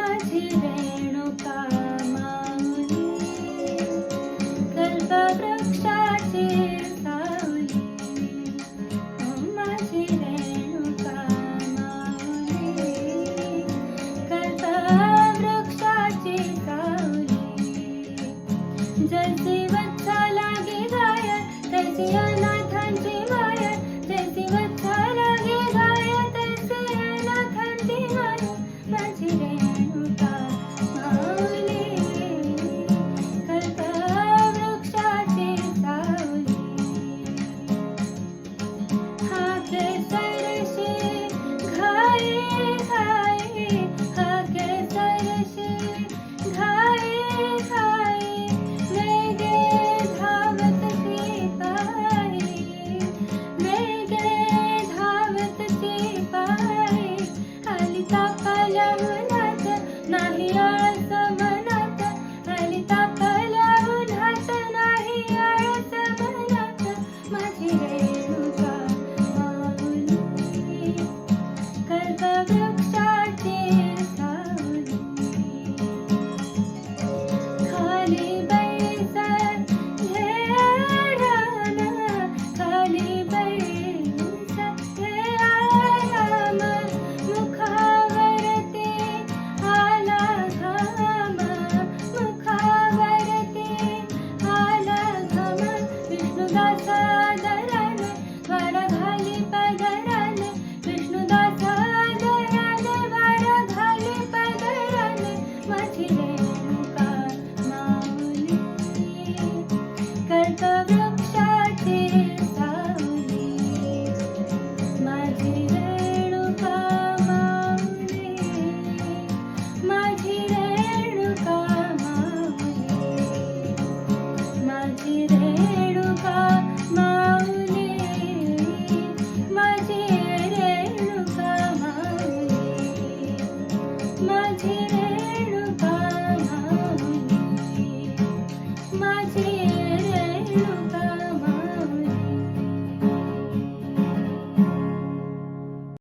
माझी रेणुका माऊली, कल्पवृक्षाची सावली. माझी रेणुका माऊली, कल्पवृक्षाची सावली. जैसी वत्सा लागे गाय तैसी अनाथांची माया, जैसी वत्सा लागे गाय तैसी अनाथांची माया. माझी रेणुका माऊली, कल्पवृक्षाची सावली. हाके सरशी घाई घाई, हाके सरशी घाई घाई, वेगे धावत शिपाई, वेगे धावत शिपाई. आली तापल्या उन्हात नाही आळस मनात, आली तापल्या उन्हात नाही आळस मनात. माझी रेणुका माऊली, कल्पवृक्षाची सावली. खाली बैसत घे आराम, खाली बैसत घे आराम. मुखावरती आला घाम, मुखावरती आला घाम. विष्णुदास आदराने वारा घाली पदराने, विष्णुदास आदराने वारा घाली पदराने. माझी रेणुका माऊली, कल्पवृक्षाची सावली. माझी रेणुका माऊली, माझी रेणुका माऊली, माझी रेणुका माऊली, माझी रेणुका माऊली, माझी रेणुका माऊली, माझी